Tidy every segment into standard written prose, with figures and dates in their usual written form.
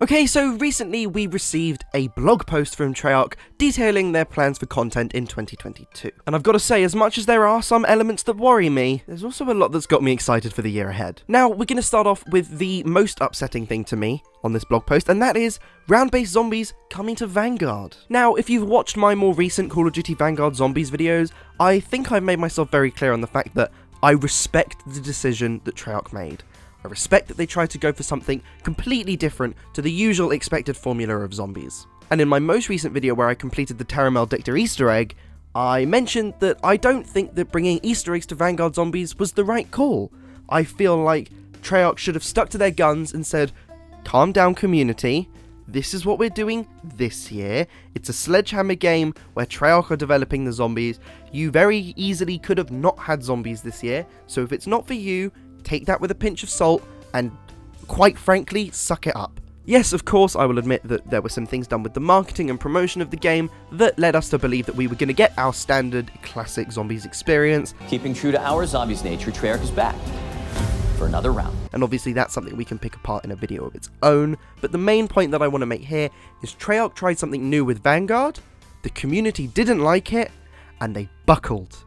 Okay, so recently we received a blog post from Treyarch detailing their plans for content in 2022. And I've got to say, as much as there are some elements that worry me, there's also a lot that's got me excited for the year ahead. Now, we're going to start off with the most upsetting thing to me on this blog post, and that is round-based zombies coming to Vanguard. Now, if you've watched my more recent Call of Duty Vanguard Zombies videos, I think I've made myself very clear on the fact that I respect the decision that Treyarch made. I respect that they tried to go for something completely different to the usual expected formula of zombies. And in my most recent video where I completed the Terra Maldicta Easter egg, I mentioned that I don't think that bringing Easter eggs to Vanguard Zombies was the right call. I feel like Treyarch should have stuck to their guns and said, calm down community, this is what we're doing this year. It's a Sledgehammer game where Treyarch are developing the zombies. You very easily could have not had zombies this year, so if it's not for you, take that with a pinch of salt and, quite frankly, suck it up. Yes, of course, I will admit that there were some things done with the marketing and promotion of the game that led us to believe that we were going to get our standard classic zombies experience. Keeping true to our zombies nature, Treyarch is back for another round. And obviously that's something we can pick apart in a video of its own, but the main point that I want to make here is Treyarch tried something new with Vanguard, the community didn't like it, and they buckled.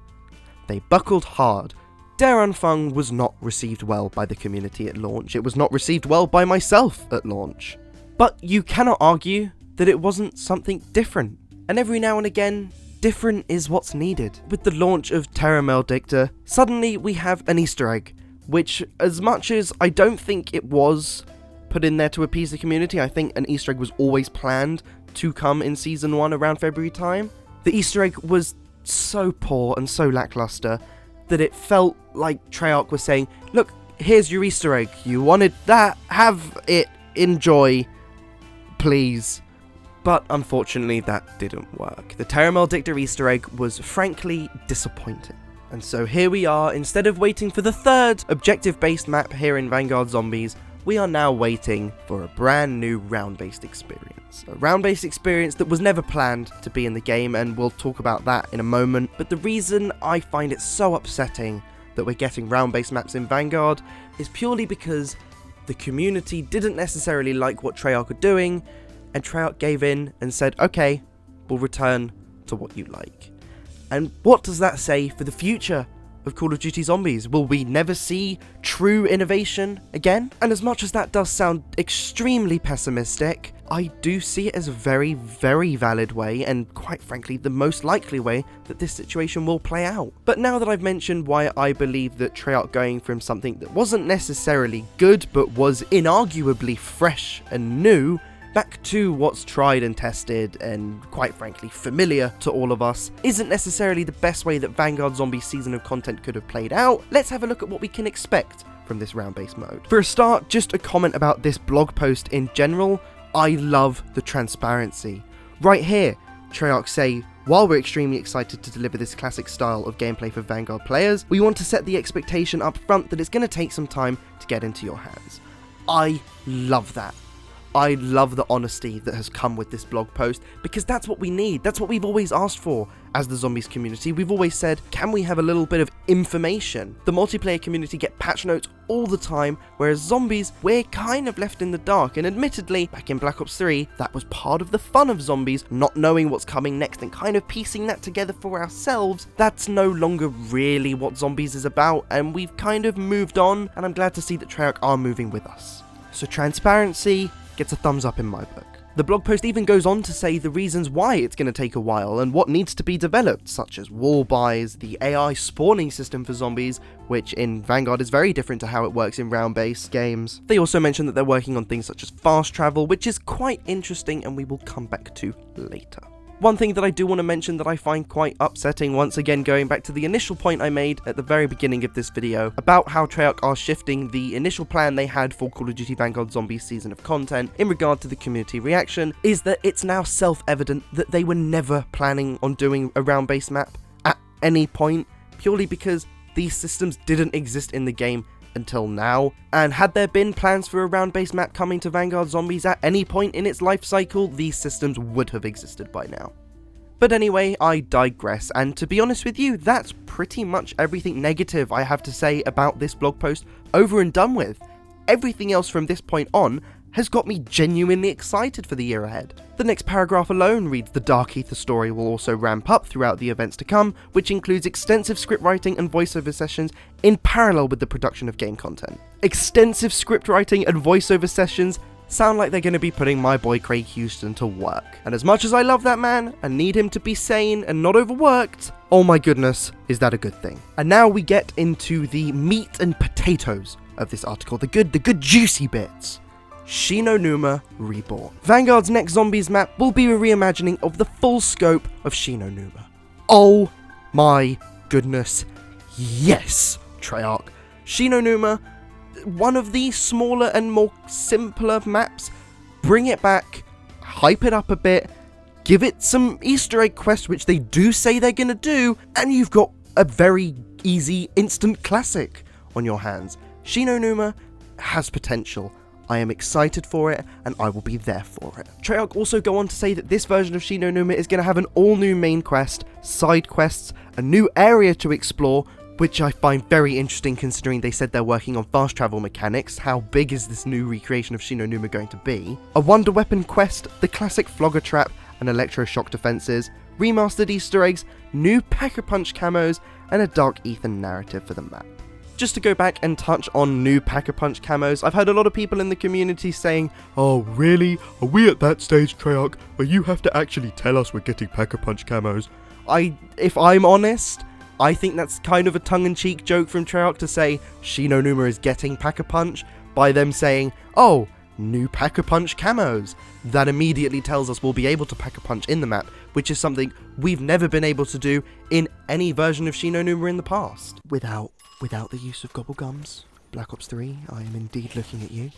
They buckled hard. Der Anfang was not received well by the community at launch. It was not received well by myself at launch. But you cannot argue that it wasn't something different. And every now and again, different is what's needed. With the launch of Terra Maldicta, suddenly we have an Easter egg, which, as much as I don't think it was put in there to appease the community, I think an Easter egg was always planned to come in Season 1 around February time. The Easter egg was so poor and so lackluster that it felt like Treyarch was saying, look, here's your Easter egg, you wanted that, have it, enjoy, please. But unfortunately that didn't work. The Terra Maldicta Easter egg was frankly disappointing. And so here we are, instead of waiting for the third objective-based map here in Vanguard Zombies, we are now waiting for a brand new round-based experience. A round-based experience that was never planned to be in the game, and we'll talk about that in a moment. But the reason I find it so upsetting that we're getting round-based maps in Vanguard is purely because the community didn't necessarily like what Treyarch are doing, and Treyarch gave in and said, okay, we'll return to what you like. And what does that say for the future of Call of Duty Zombies? Will we never see true innovation again? And as much as that does sound extremely pessimistic, I do see it as a very, very valid way, and quite frankly, the most likely way that this situation will play out. But now that I've mentioned why I believe that Treyarch going from something that wasn't necessarily good, but was inarguably fresh and new, back to what's tried and tested and, quite frankly, familiar to all of us, isn't necessarily the best way that Vanguard Zombies season of content could have played out, let's have a look at what we can expect from this round-based mode. For a start, just a comment about this blog post in general. I love the transparency. Right here, Treyarch say, while we're extremely excited to deliver this classic style of gameplay for Vanguard players, we want to set the expectation up front that it's going to take some time to get into your hands. I love that. I love the honesty that has come with this blog post, because that's what we need. That's what we've always asked for as the Zombies community. We've always said, can we have a little bit of information? The multiplayer community get patch notes all the time, whereas Zombies, we're kind of left in the dark. And admittedly, back in Black Ops 3, that was part of the fun of Zombies, not knowing what's coming next and kind of piecing that together for ourselves. That's no longer really what Zombies is about, and we've kind of moved on, and I'm glad to see that Treyarch are moving with us. So transparency gets a thumbs up in my book. The blog post even goes on to say the reasons why it's going to take a while and what needs to be developed, such as wall buys, the AI spawning system for zombies, which in Vanguard is very different to how it works in round-based games. They also mention that they're working on things such as fast travel, which is quite interesting and we will come back to later. One thing that I do want to mention that I find quite upsetting, once again going back to the initial point I made at the very beginning of this video, about how Treyarch are shifting the initial plan they had for Call of Duty Vanguard Zombies season of content in regard to the community reaction, is that it's now self-evident that they were never planning on doing a round-based map at any point, purely because these systems didn't exist in the game until now, and had there been plans for a round-based map coming to Vanguard Zombies at any point in its life cycle, these systems would have existed by now. But anyway, I digress, and to be honest with you, that's pretty much everything negative I have to say about this blog post over and done with. Everything else from this point on has got me genuinely excited for the year ahead. The next paragraph alone reads, the Dark Ether story will also ramp up throughout the events to come, which includes extensive script writing and voiceover sessions in parallel with the production of game content. Extensive script writing and voiceover sessions sound like they're going to be putting my boy Craig Houston to work. And as much as I love that man and need him to be sane and not overworked, oh my goodness, is that a good thing. And now we get into the meat and potatoes of this article, the good juicy bits. Shi No Numa Reborn. Vanguard's next Zombies map will be a reimagining of the full scope of Shi No Numa. Oh my goodness, yes, Treyarch. Shi No Numa, one of the smaller and more simpler maps. Bring it back, hype it up a bit, give it some Easter egg quests, which they do say they're gonna do, and you've got a very easy instant classic on your hands. Shi No Numa has potential. I am excited for it, and I will be there for it. Treyarch also go on to say that this version of Shi No Numa is going to have an all-new main quest, side quests, a new area to explore, which I find very interesting considering they said they're working on fast travel mechanics. How big is this new recreation of Shi No Numa going to be? A wonder weapon quest, the classic Flogger Trap and electroshock defenses, remastered Easter eggs, new Pack-a-Punch camos, and a Dark Ether narrative for the map. Just to go back and touch on new Pack-a-Punch camos, I've heard a lot of people in the community saying, oh really? Are we at that stage, Treyarch, where you have to actually tell us we're getting Pack-a-Punch camos? If I'm honest, I think that's kind of a tongue-in-cheek joke from Treyarch to say Shi No Numa is getting Pack-a-Punch by them saying, oh, new Pack-a-Punch camos. That immediately tells us we'll be able to Pack-a-Punch in the map, which is something we've never been able to do in any version of Shi No Numa in the past. Without the use of Gobblegums, Black Ops 3, I am indeed looking at you.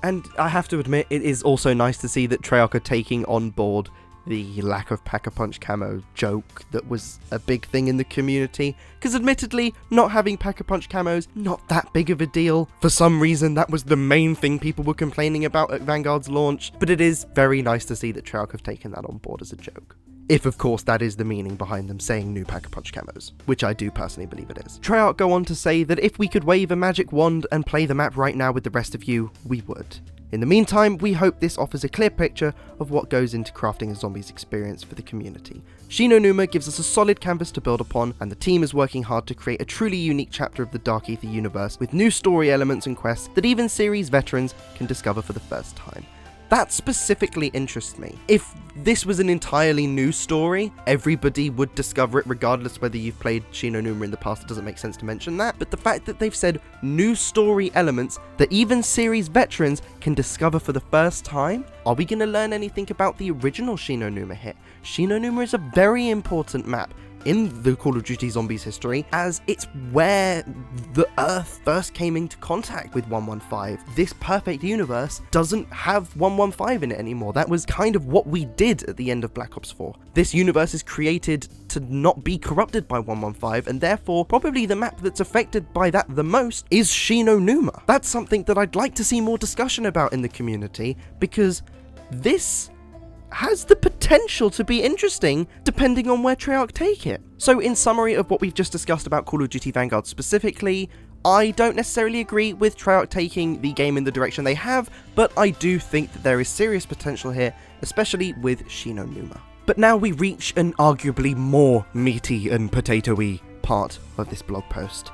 And I have to admit, it is also nice to see that Treyarch are taking on board the lack of Pack-a-Punch camo joke that was a big thing in the community, because admittedly, not having Pack-a-Punch camos, not that big of a deal. For some reason, that was the main thing people were complaining about at Vanguard's launch, but it is very nice to see that Treyarch have taken that on board as a joke. If, of course, that is the meaning behind them saying new Pack-a-Punch camos, which I do personally believe it is. Treyarch go on to say that if we could wave a magic wand and play the map right now with the rest of you, we would. In the meantime, we hope this offers a clear picture of what goes into crafting a zombies experience for the community. Shi No Numa gives us a solid canvas to build upon, and the team is working hard to create a truly unique chapter of the Dark Ether universe with new story elements and quests that even series veterans can discover for the first time. That specifically interests me. If this was an entirely new story, everybody would discover it regardless whether you've played Shi No Numa in the past. It doesn't make sense to mention that. But the fact that they've said new story elements that even series veterans can discover for the first time, are we going to learn anything about the original Shi No Numa hit? Shi No Numa is a very important map in the Call of Duty Zombies history, as it's where the Earth first came into contact with 115. This perfect universe doesn't have 115 in it anymore. That was kind of what we did at the end of Black Ops 4. This universe is created to not be corrupted by 115, and therefore probably the map that's affected by that the most is Shi No Numa. That's something that I'd like to see more discussion about in the community, because this has the potential to be interesting depending on where Treyarch take it. So in summary of what we've just discussed about Call of Duty Vanguard specifically, I don't necessarily agree with Treyarch taking the game in the direction they have, but I do think that there is serious potential here, especially with Shi No Numa. But now we reach an arguably more meaty and potatoey part of this blog post.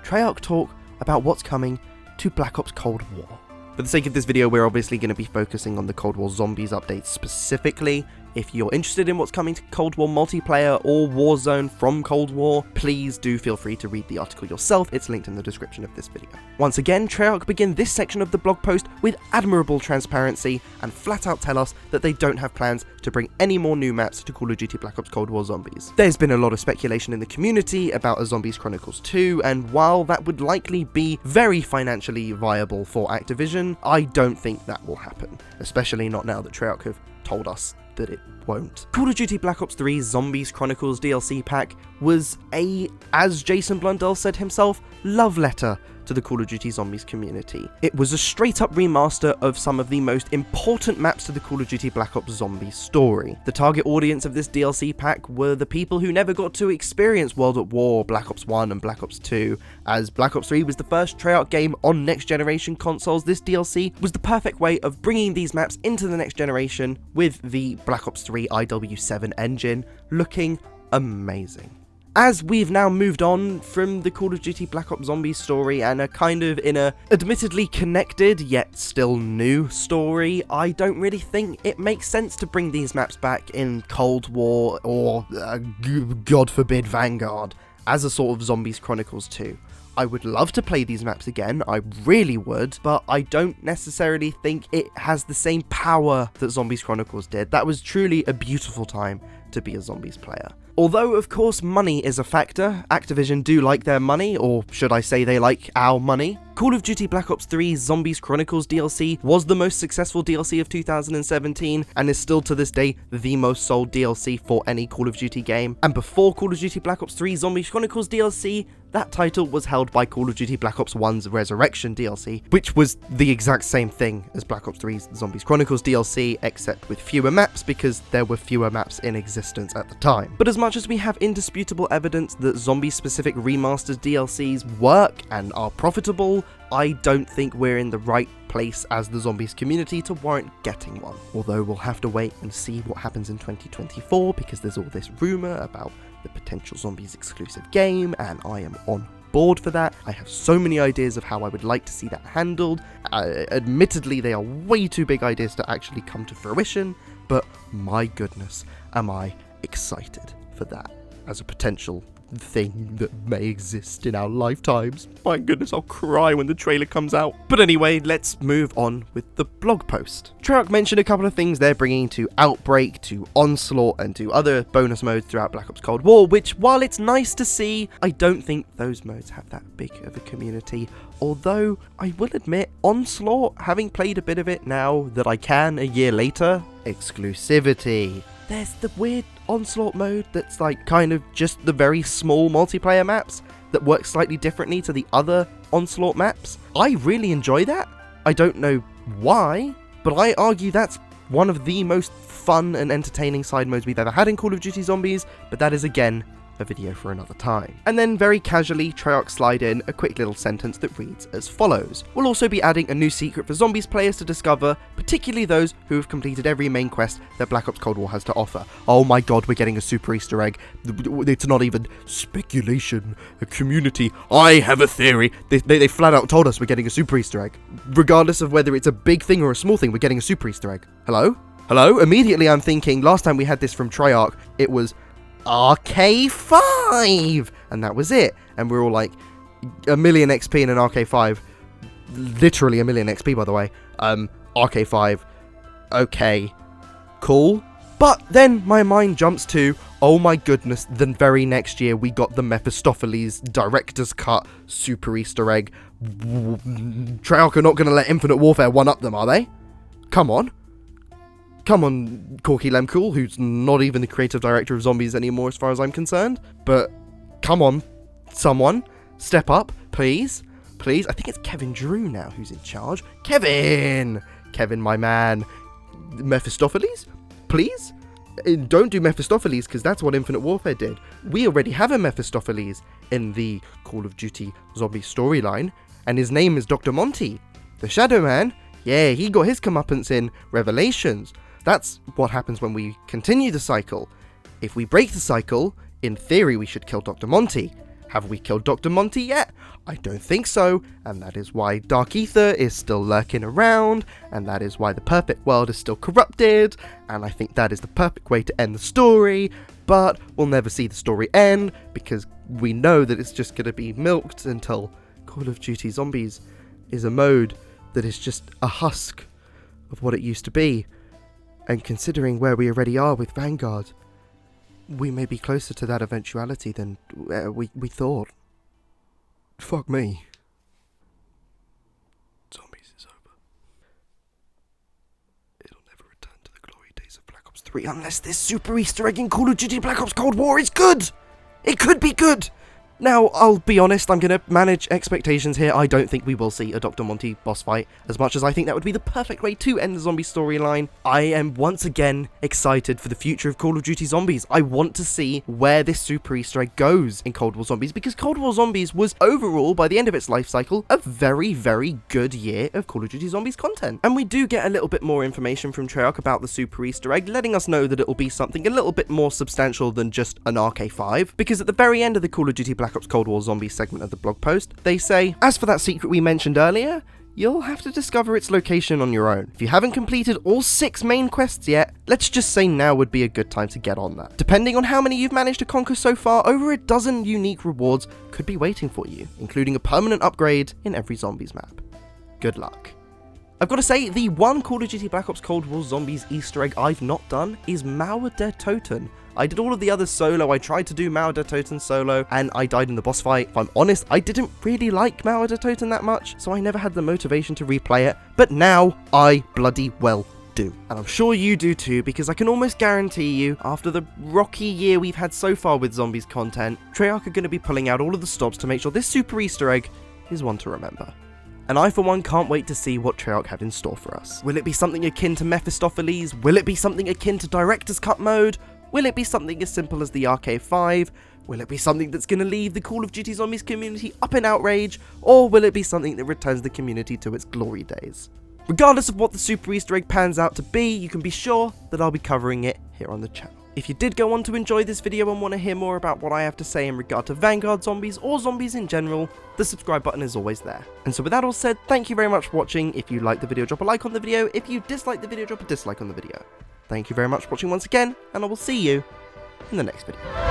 Treyarch talk about what's coming to Black Ops Cold War. For the sake of this video, we're obviously going to be focusing on the Cold War Zombies updates specifically. If you're interested in what's coming to Cold War multiplayer or Warzone from Cold War, please do feel free to read the article yourself. It's linked in the description of this video. Once again, Treyarch begin this section of the blog post with admirable transparency and flat out tell us that they don't have plans to bring any more new maps to Call of Duty Black Ops Cold War Zombies. There's been a lot of speculation in the community about a Zombies Chronicles 2, and while that would likely be very financially viable for Activision, I don't think that will happen, especially not now that Treyarch have told us that it won't. Call of Duty Black Ops 3 Zombies Chronicles DLC pack was as Jason Blundell said himself, love letter to the Call of Duty Zombies community. It was a straight up remaster of some of the most important maps to the Call of Duty Black Ops Zombies story. The target audience of this DLC pack were the people who never got to experience World at War, Black Ops 1 and Black Ops 2. As Black Ops 3 was the first Treyarch game on next generation consoles, this DLC was the perfect way of bringing these maps into the next generation with the Black Ops 3 IW7 engine looking amazing. As we've now moved on from the Call of Duty Black Ops Zombies story and are kind of in a admittedly connected yet still new story, I don't really think it makes sense to bring these maps back in Cold War or, God forbid, Vanguard as a sort of Zombies Chronicles 2. I would love to play these maps again, I really would, but I don't necessarily think it has the same power that Zombies Chronicles did. That was truly a beautiful time to be a Zombies player. Although, of course, money is a factor, Activision do like their money, or should I say they like our money. Call of Duty Black Ops 3 Zombies Chronicles DLC was the most successful DLC of 2017 and is still to this day the most sold DLC for any Call of Duty game. And before Call of Duty Black Ops 3 Zombies Chronicles DLC, that title was held by Call of Duty Black Ops 1's Resurrection DLC, which was the exact same thing as Black Ops 3's Zombies Chronicles DLC, except with fewer maps because there were fewer maps in existence at the time. But as much as we have indisputable evidence that zombie-specific remastered DLCs work and are profitable, I don't think we're in the right place as the Zombies community to warrant getting one. Although we'll have to wait and see what happens in 2024 because there's all this rumour about the potential Zombies exclusive game, and I am on board for that. I have so many ideas of how I would like to see that handled. Admittedly, they are way too big ideas to actually come to fruition, but my goodness, am I excited for that as a potential thing that may exist in our lifetimes. My goodness, I'll cry when the trailer comes out. But anyway, let's move on with the blog post. Treyarch mentioned a couple of things they're bringing to Outbreak, to Onslaught, and to other bonus modes throughout Black Ops Cold War, which, while it's nice to see, I don't think those modes have that big of a community. Although, I will admit, Onslaught, having played a bit of it now that I can a year later, exclusivity. There's the weird Onslaught mode that's like kind of just the very small multiplayer maps that work slightly differently to the other Onslaught maps. I really enjoy that. I don't know why, but I argue that's one of the most fun and entertaining side modes we've ever had in Call of Duty Zombies, but that is again a video for another time. And then very casually, Treyarch slide in a quick little sentence that reads as follows. We'll also be adding a new secret for Zombies players to discover, particularly those who have completed every main quest that Black Ops Cold War has to offer. Oh my god, we're getting a super Easter egg. It's not even speculation, a community. I have a theory. They flat out told us we're getting a super Easter egg. Regardless of whether it's a big thing or a small thing, we're getting a super Easter egg. Hello? Hello? Immediately I'm thinking, last time we had this from Treyarch, it was RK5, and that was it. And we're all like, 1 million XP in an RK5, literally 1 million XP by the way. RK5, okay, cool. But then my mind jumps to, oh my goodness, the very next year we got the Mephistopheles Director's Cut super Easter egg. Treyarch are not going to let Infinite Warfare one-up them, are they? Come on. Come on, Corky Lemcool, who's not even the creative director of Zombies anymore as far as I'm concerned. But come on, someone, step up, please. Please. I think it's Kevin Drew now who's in charge. Kevin, my man. Mephistopheles, please? Don't do Mephistopheles, because that's what Infinite Warfare did. We already have a Mephistopheles in the Call of Duty Zombie storyline, and his name is Dr. Monty, the Shadow Man. Yeah, he got his comeuppance in Revelations. That's what happens when we continue the cycle. If we break the cycle, in theory we should kill Dr. Monty. Have we killed Dr. Monty yet? I don't think so, and that is why Dark Ether is still lurking around, and that is why the perfect world is still corrupted, and I think that is the perfect way to end the story, but we'll never see the story end, because we know that it's just going to be milked until Call of Duty Zombies is a mode that is just a husk of what it used to be. And considering where we already are with Vanguard, we may be closer to that eventuality than we thought. Fuck me. Zombies is over. It'll never return to the glory days of Black Ops 3. 3 unless this super Easter egg in Call of Duty Black Ops Cold War is good! It could be good! Now, I'll be honest, I'm going to manage expectations here. I don't think we will see a Dr. Monty boss fight, as much as I think that would be the perfect way to end the zombie storyline. I am once again excited for the future of Call of Duty Zombies. I want to see where this super Easter egg goes in Cold War Zombies, because Cold War Zombies was overall, by the end of its life cycle, a very, very good year of Call of Duty Zombies content. And we do get a little bit more information from Treyarch about the super Easter egg, letting us know that it will be something a little bit more substantial than just an RK5, because at the very end of the Call of Duty Black Ops Cold War Zombies segment of the blog post, they say, as for that secret we mentioned earlier, you'll have to discover its location on your own. If you haven't completed all 6 main quests yet, let's just say now would be a good time to get on that. Depending on how many you've managed to conquer so far, over a dozen unique rewards could be waiting for you, including a permanent upgrade in every Zombies map. Good luck. I've got to say, the one Call of Duty Black Ops Cold War Zombies Easter egg I've not done is Mauer der Toten. I did all of the others solo. I tried to do Mauer der Toten solo, and I died in the boss fight. If I'm honest, I didn't really like Mauer der Toten that much, so I never had the motivation to replay it, but now I bloody well do. And I'm sure you do too, because I can almost guarantee you, after the rocky year we've had so far with Zombies content, Treyarch are going to be pulling out all of the stops to make sure this super Easter egg is one to remember. And I, for one, can't wait to see what Treyarch have in store for us. Will it be something akin to Mephistopheles? Will it be something akin to Director's Cut mode? Will it be something as simple as the RK5? Will it be something that's going to leave the Call of Duty Zombies community up in outrage? Or will it be something that returns the community to its glory days? Regardless of what the super Easter egg pans out to be, you can be sure that I'll be covering it here on the channel. If you did go on to enjoy this video and want to hear more about what I have to say in regard to Vanguard zombies or zombies in general, the subscribe button is always there. And so with that all said, thank you very much for watching. If you liked the video, drop a like on the video. If you disliked the video, drop a dislike on the video. Thank you very much for watching once again, and I will see you in the next video.